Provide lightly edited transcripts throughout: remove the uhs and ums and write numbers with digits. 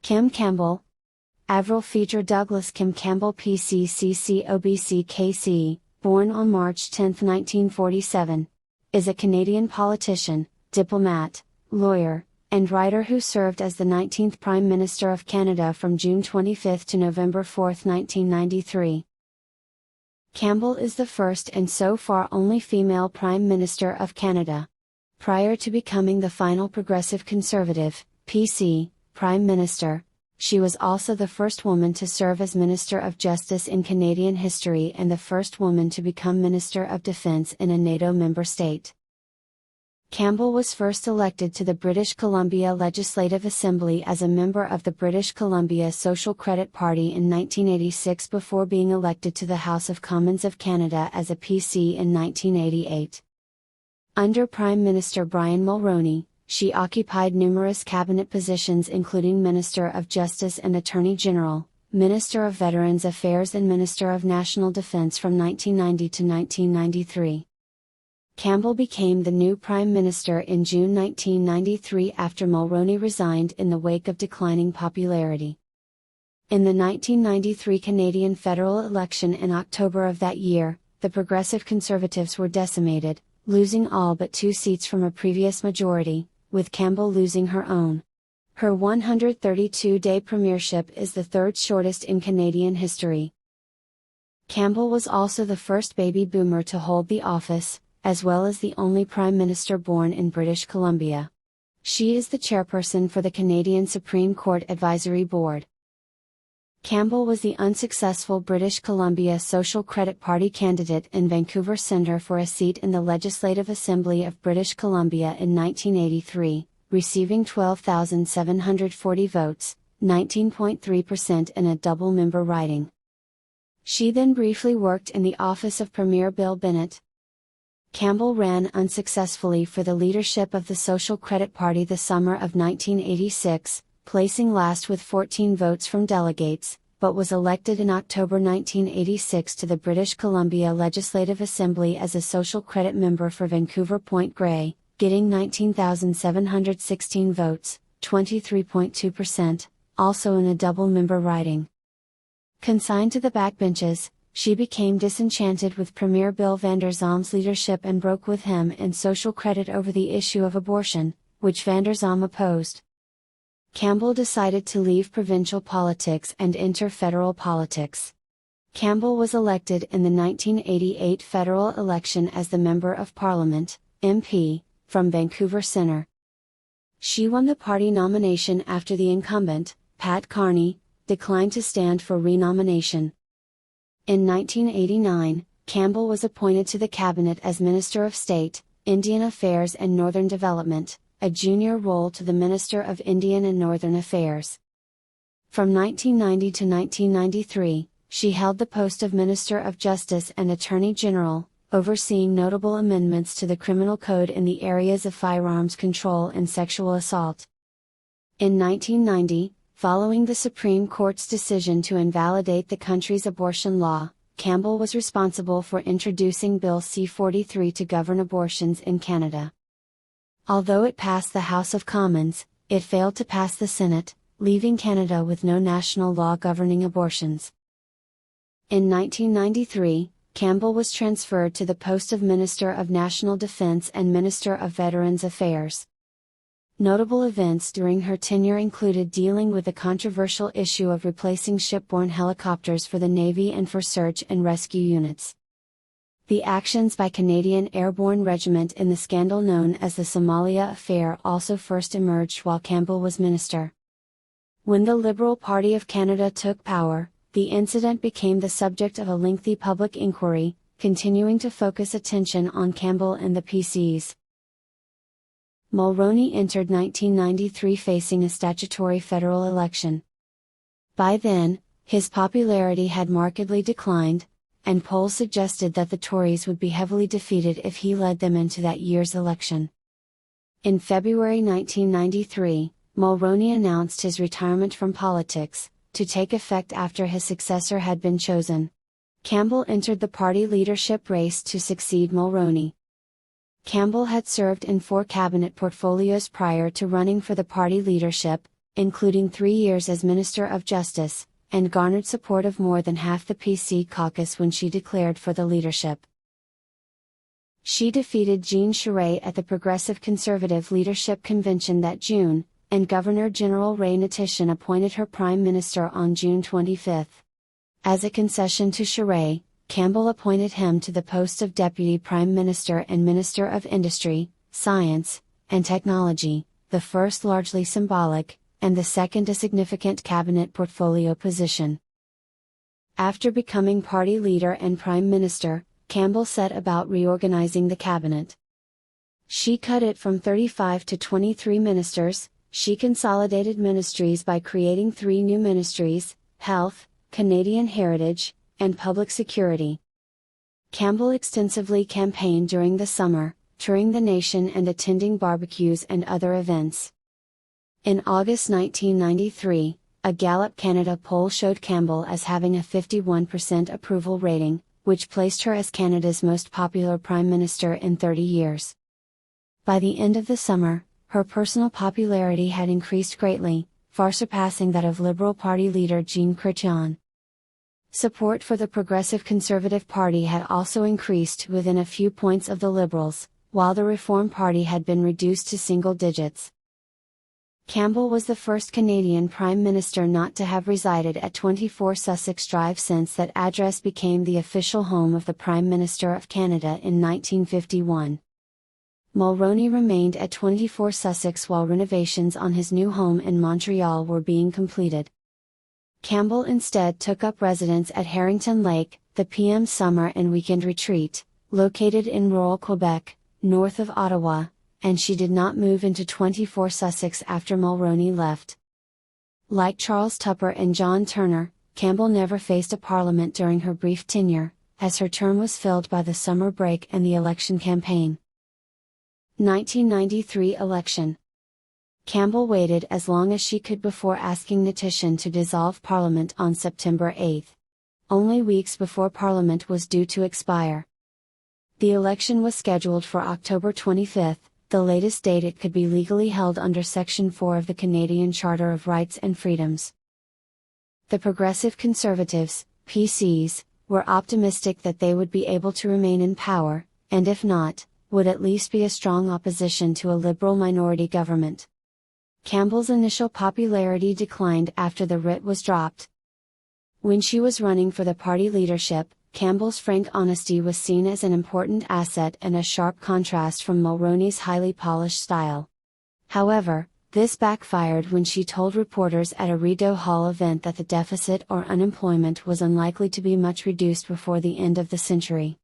Kim Campbell, Avril Phaedra Douglas Kim Campbell PCCCOBCKC, born on March 10, 1947, is a Canadian politician, diplomat, lawyer, and writer who served as the 19th Prime Minister of Canada from June 25 to November 4, 1993. Campbell is the first and so far only female Prime Minister of Canada. Prior to becoming the final Progressive Conservative, PC, Prime Minister, she was also the first woman to serve as Minister of Justice in Canadian history and the first woman to become Minister of Defence in a NATO member state. Campbell was first elected to the British Columbia Legislative Assembly as a member of the British Columbia Social Credit Party in 1986 before being elected to the House of Commons of Canada as a PC in 1988. Under Prime Minister Brian Mulroney, she occupied numerous cabinet positions including Minister of Justice and Attorney General, Minister of Veterans Affairs and Minister of National Defence from 1990 to 1993. Campbell became the new Prime Minister in June 1993 after Mulroney resigned in the wake of declining popularity. In the 1993 Canadian federal election in October of that year, the Progressive Conservatives were decimated, losing all but 2 seats from a previous majority, with Campbell losing her own. Her 132-day premiership is the third shortest in Canadian history. Campbell was also the first baby boomer to hold the office, as well as the only Prime Minister born in British Columbia. She is the chairperson for the Canadian Supreme Court Advisory Board. Campbell was the unsuccessful British Columbia Social Credit Party candidate in Vancouver Centre for a seat in the Legislative Assembly of British Columbia in 1983, receiving 12,740 votes, 19.3% in a double-member riding. She then briefly worked in the office of Premier Bill Bennett. Campbell ran unsuccessfully for the leadership of the Social Credit Party the summer of 1986, placing last with 14 votes from delegates, but was elected in October 1986 to the British Columbia Legislative Assembly as a social credit member for Vancouver Point Grey, getting 19,716 votes, 23.2%, also in a double-member riding. Consigned to the backbenches, she became disenchanted with Premier Bill Vander Zalm's leadership and broke with him in social credit over the issue of abortion, which Vander Zalm opposed. Campbell decided to leave provincial politics and enter federal politics. Campbell was elected in the 1988 federal election as the Member of Parliament, MP, from Vancouver Centre. She won the party nomination after the incumbent, Pat Carney, declined to stand for renomination. In 1989, Campbell was appointed to the cabinet as Minister of State, Indian Affairs and Northern Development, a junior role to the Minister of Indian and Northern Affairs. From 1990 to 1993, she held the post of Minister of Justice and Attorney General, overseeing notable amendments to the criminal code in the areas of firearms control and sexual assault. In 1990, following the Supreme Court's decision to invalidate the country's abortion law, Campbell was responsible for introducing Bill C-43 to govern abortions in Canada. Although it passed the House of Commons, it failed to pass the Senate, leaving Canada with no national law governing abortions. In 1993, Campbell was transferred to the post of Minister of National Defence and Minister of Veterans Affairs. Notable events during her tenure included dealing with the controversial issue of replacing shipborne helicopters for the Navy and for search and rescue units. The actions by Canadian Airborne Regiment in the scandal known as the Somalia Affair also first emerged while Campbell was minister. When the Liberal Party of Canada took power, the incident became the subject of a lengthy public inquiry, continuing to focus attention on Campbell and the PCs. Mulroney entered 1993 facing a statutory federal election. By then, his popularity had markedly declined, and polls suggested that the Tories would be heavily defeated if he led them into that year's election. In February 1993, Mulroney announced his retirement from politics, to take effect after his successor had been chosen. Campbell entered the party leadership race to succeed Mulroney. Campbell had served in 4 cabinet portfolios prior to running for the party leadership, including 3 years as Minister of Justice, and garnered support of more than half the PC caucus when she declared for the leadership. She defeated Jean Charest at the Progressive Conservative Leadership Convention that June, and Governor-General Ray Natishan appointed her Prime Minister on June 25. As a concession to Charest, Campbell appointed him to the post of Deputy Prime Minister and Minister of Industry, Science, and Technology, the first largely symbolic, and the second a significant cabinet portfolio position. After becoming party leader and Prime Minister, Campbell set about reorganizing the cabinet. She cut it from 35 to 23 ministers. She consolidated ministries by creating 3 new ministries: Health, Canadian Heritage, and Public Security. Campbell extensively campaigned during the summer, touring the nation and attending barbecues and other events. In August 1993, a Gallup Canada poll showed Campbell as having a 51% approval rating, which placed her as Canada's most popular Prime Minister in 30 years. By the end of the summer, her personal popularity had increased greatly, far surpassing that of Liberal Party leader Jean Chrétien. Support for the Progressive Conservative Party had also increased to within a few points of the Liberals, while the Reform Party had been reduced to single digits. Campbell was the first Canadian Prime Minister not to have resided at 24 Sussex Drive since that address became the official home of the Prime Minister of Canada in 1951. Mulroney remained at 24 Sussex while renovations on his new home in Montreal were being completed. Campbell instead took up residence at Harrington Lake, the PM's summer and weekend retreat, located in rural Quebec, north of Ottawa, and she did not move into 24 Sussex after Mulroney left. Like Charles Tupper and John Turner, Campbell never faced a parliament during her brief tenure, as her term was filled by the summer break and the election campaign. 1993 election. Campbell waited as long as she could before asking Natishan to dissolve Parliament on September 8, only weeks before Parliament was due to expire. The election was scheduled for October 25, the latest date it could be legally held under Section 4 of the Canadian Charter of Rights and Freedoms. The Progressive Conservatives, PCs, were optimistic that they would be able to remain in power, and if not, would at least be a strong opposition to a Liberal minority government. Campbell's initial popularity declined after the writ was dropped. When she was running for the party leadership, Campbell's frank honesty was seen as an important asset and a sharp contrast from Mulroney's highly polished style. However, this backfired when she told reporters at a Rideau Hall event that the deficit or unemployment was unlikely to be much reduced before the end of the century.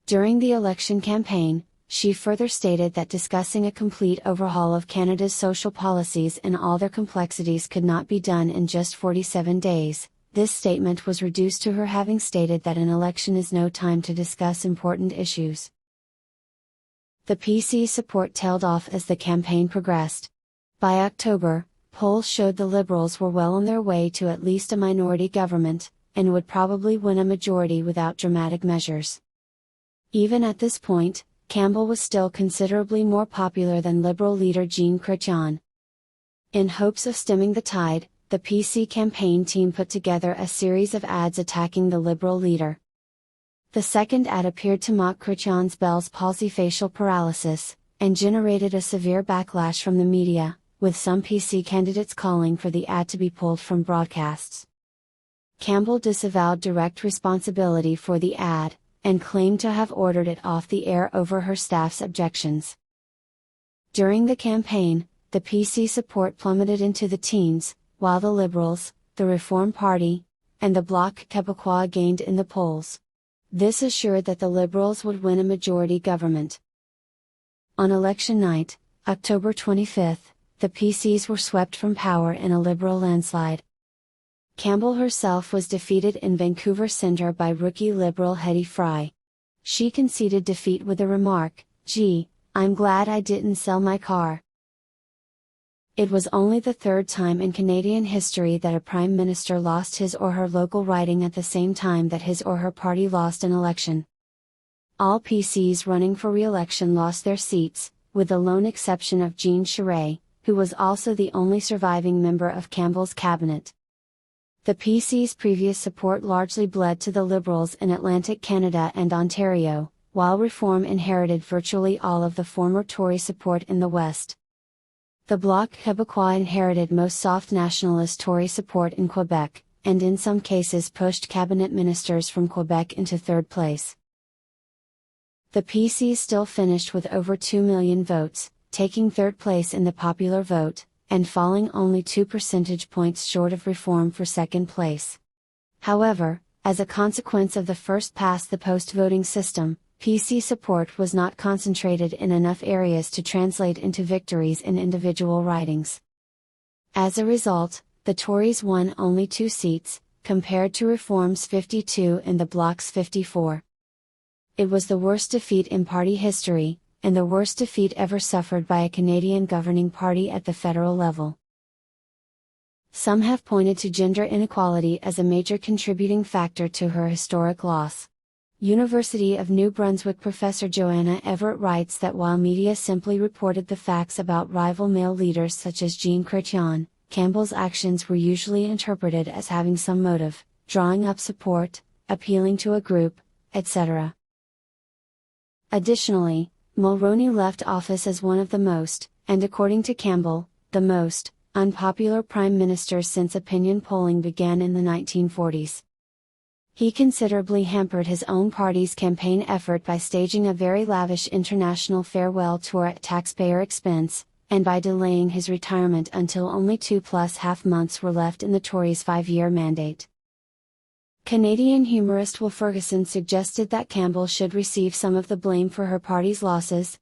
During the election campaign, she further stated that discussing a complete overhaul of Canada's social policies in all their complexities could not be done in just 47 days. This statement was reduced to her having stated that an election is no time to discuss important issues. The PC support tailed off as the campaign progressed. By October, polls showed the Liberals were well on their way to at least a minority government, and would probably win a majority without dramatic measures. Even at this point, Campbell was still considerably more popular than Liberal leader Jean Chrétien. In hopes of stemming the tide, the PC campaign team put together a series of ads attacking the Liberal leader. The second ad appeared to mock Chrétien's Bell's palsy facial paralysis, and generated a severe backlash from the media, with some PC candidates calling for the ad to be pulled from broadcasts. Campbell disavowed direct responsibility for the ad, and claimed to have ordered it off the air over her staff's objections. During the campaign, the PC support plummeted into the teens, while the Liberals, the Reform Party, and the Bloc Québécois gained in the polls. This assured that the Liberals would win a majority government. On election night, October 25, the PCs were swept from power in a Liberal landslide. Campbell herself was defeated in Vancouver Centre by rookie Liberal Hedy Fry. She conceded defeat with the remark, "Gee, I'm glad I didn't sell my car." It was only the third time in Canadian history that a Prime Minister lost his or her local riding at the same time that his or her party lost an election. All PCs running for re-election lost their seats, with the lone exception of Jean Charest, who was also the only surviving member of Campbell's cabinet. The PC's previous support largely bled to the Liberals in Atlantic Canada and Ontario, while Reform inherited virtually all of the former Tory support in the West. The Bloc Québécois inherited most soft nationalist Tory support in Quebec, and in some cases pushed cabinet ministers from Quebec into third place. The PC still finished with over 2 million votes, taking third place in the popular vote, and falling only 2 percentage points short of Reform for second place. However, as a consequence of the first-past-the-post voting system, PC support was not concentrated in enough areas to translate into victories in individual ridings. As a result, the Tories won only 2 seats, compared to Reform's 52 and the Bloc's 54. It was the worst defeat in party history, and the worst defeat ever suffered by a Canadian governing party at the federal level. Some have pointed to gender inequality as a major contributing factor to her historic loss. University of New Brunswick professor Joanna Everett writes that while media simply reported the facts about rival male leaders such as Jean Chrétien, Campbell's actions were usually interpreted as having some motive, drawing up support, appealing to a group, etc. Additionally, Mulroney left office as one of the most, and according to Campbell, the most, unpopular prime ministers since opinion polling began in the 1940s. He considerably hampered his own party's campaign effort by staging a very lavish international farewell tour at taxpayer expense, and by delaying his retirement until only 2.5 months were left in the Tories' 5-year mandate. Canadian humorist Will Ferguson suggested that Campbell should receive some of the blame for her party's losses,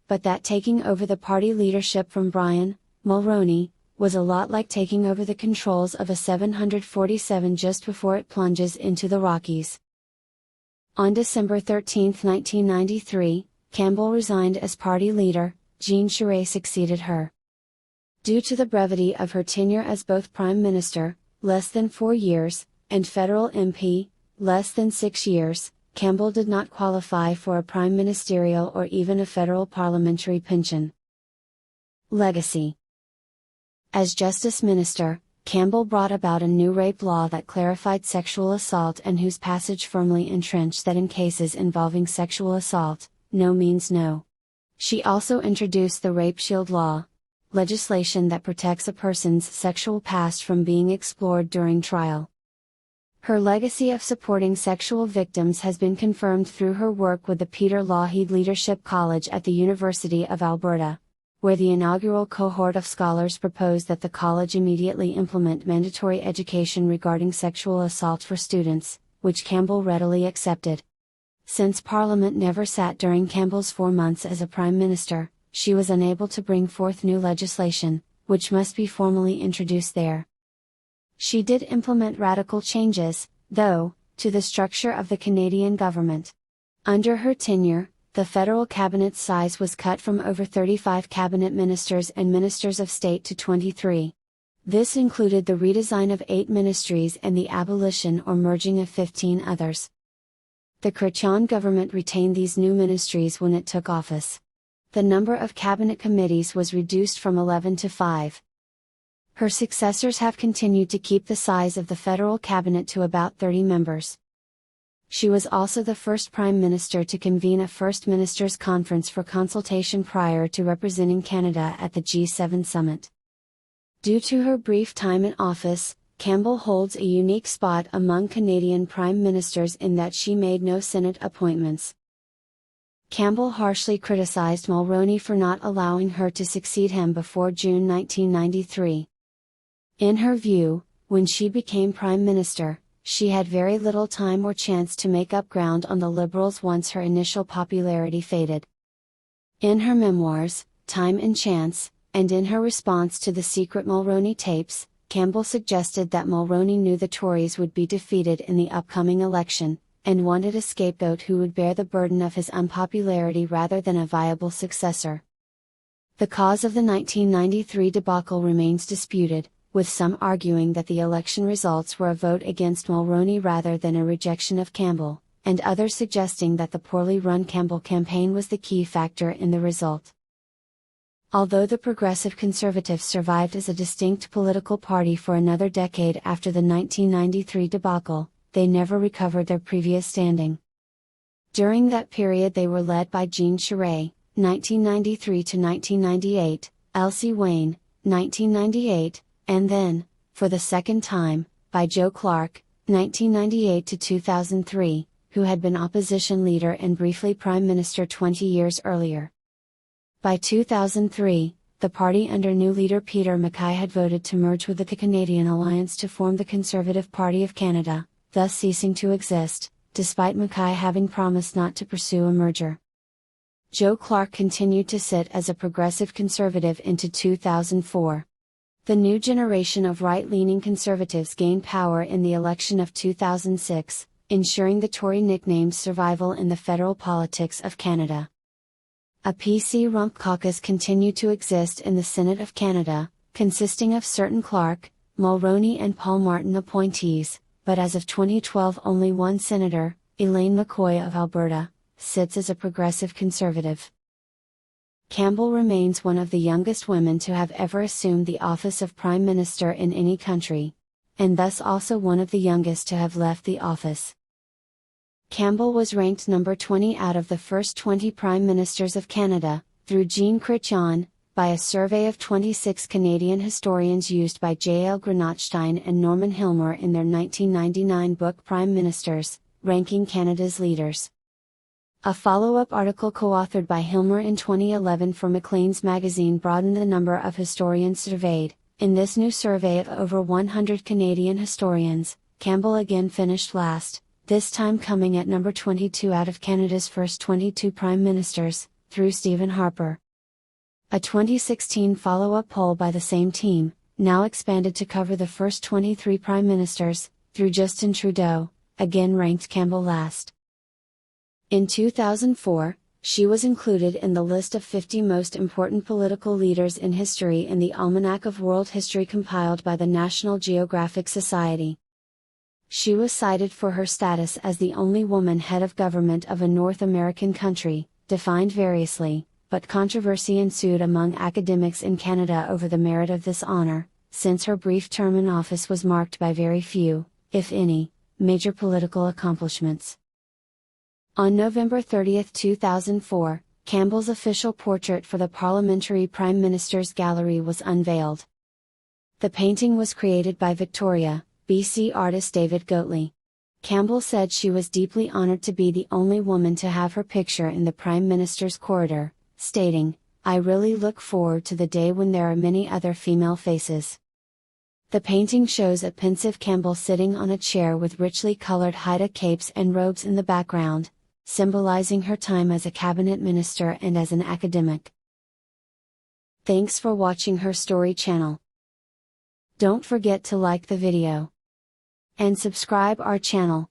but that taking over the party leadership from Brian Mulroney was a lot like taking over the controls of a 747 just before it plunges into the Rockies. On December 13, 1993, Campbell resigned as party leader. Jean Charest succeeded her. Due to the brevity of her tenure as both Prime Minister, less than 4 years, and federal MP, less than 6 years, Campbell did not qualify for a prime ministerial or even a federal parliamentary pension. Legacy. As Justice Minister, Campbell brought about a new rape law that clarified sexual assault and whose passage firmly entrenched that in cases involving sexual assault, no means no. She also introduced the Rape Shield Law, legislation that protects a person's sexual past from being explored during trial. Her legacy of supporting sexual victims has been confirmed through her work with the Peter Lougheed Leadership College at the University of Alberta, where the inaugural cohort of scholars proposed that the college immediately implement mandatory education regarding sexual assault for students, which Campbell readily accepted. Since Parliament never sat during Campbell's 4 months as a Prime Minister, she was unable to bring forth new legislation, which must be formally introduced there. She did implement radical changes, though, to the structure of the Canadian government. Under her tenure, the federal cabinet's size was cut from over 35 cabinet ministers and ministers of state to 23. This included the redesign of 8 ministries and the abolition or merging of 15 others. The Chrétien government retained these new ministries when it took office. The number of cabinet committees was reduced from 11 to 5. Her successors have continued to keep the size of the federal cabinet to about 30 members. She was also the first Prime Minister to convene a First Ministers' Conference for consultation prior to representing Canada at the G7 summit. Due to her brief time in office, Campbell holds a unique spot among Canadian Prime Ministers in that she made no Senate appointments. Campbell harshly criticized Mulroney for not allowing her to succeed him before June 1993. In her view, when she became Prime Minister, she had very little time or chance to make up ground on the Liberals once her initial popularity faded. In her memoirs, Time and Chance, and in her response to the secret Mulroney tapes, Campbell suggested that Mulroney knew the Tories would be defeated in the upcoming election, and wanted a scapegoat who would bear the burden of his unpopularity rather than a viable successor. The cause of the 1993 debacle remains disputed, with some arguing that the election results were a vote against Mulroney rather than a rejection of Campbell, and others suggesting that the poorly run Campbell campaign was the key factor in the result. Although the Progressive Conservatives survived as a distinct political party for another decade after the 1993 debacle, they never recovered their previous standing. During that period they were led by Jean Charest, 1993 to 1998, Elsie Wayne, 1998, and then, for the second time, by Joe Clark, 1998 to 2003, who had been opposition leader and briefly prime minister 20 years earlier. By 2003, the party under new leader Peter MacKay had voted to merge with the Canadian Alliance to form the Conservative Party of Canada, thus ceasing to exist, despite MacKay having promised not to pursue a merger. Joe Clark continued to sit as a progressive conservative into 2004. The new generation of right-leaning conservatives gained power in the election of 2006, ensuring the Tory nickname's survival in the federal politics of Canada. A PC Rump caucus continued to exist in the Senate of Canada, consisting of certain Clark, Mulroney and Paul Martin appointees, but as of 2012 only one senator, Elaine McCoy of Alberta, sits as a progressive conservative. Campbell remains one of the youngest women to have ever assumed the office of Prime Minister in any country, and thus also one of the youngest to have left the office. Campbell was ranked number 20 out of the first 20 Prime Ministers of Canada, through Jean Chrétien, by a survey of 26 Canadian historians used by J.L. Granatstein and Norman Hilmer in their 1999 book Prime Ministers, Ranking Canada's Leaders. A follow-up article co-authored by Hilmer in 2011 for Maclean's magazine broadened the number of historians surveyed. In this new survey of over 100 Canadian historians, Campbell again finished last, this time coming at number 22 out of Canada's first 22 Prime Ministers, through Stephen Harper. A 2016 follow-up poll by the same team, now expanded to cover the first 23 Prime Ministers, through Justin Trudeau, again ranked Campbell last. In 2004, she was included in the list of 50 most important political leaders in history in the Almanac of World History compiled by the National Geographic Society. She was cited for her status as the only woman head of government of a North American country, defined variously, but controversy ensued among academics in Canada over the merit of this honor, since her brief term in office was marked by very few, if any, major political accomplishments. On November 30, 2004, Campbell's official portrait for the Parliamentary Prime Minister's Gallery was unveiled. The painting was created by Victoria, BC artist David Goatley. Campbell said she was deeply honored to be the only woman to have her picture in the Prime Minister's corridor, stating, "I really look forward to the day when there are many other female faces." The painting shows a pensive Campbell sitting on a chair with richly colored Haida capes and robes in the background, symbolizing her time as a cabinet minister and as an academic. Thanks for watching HerStory channel. Don't forget to like the video and subscribe our channel.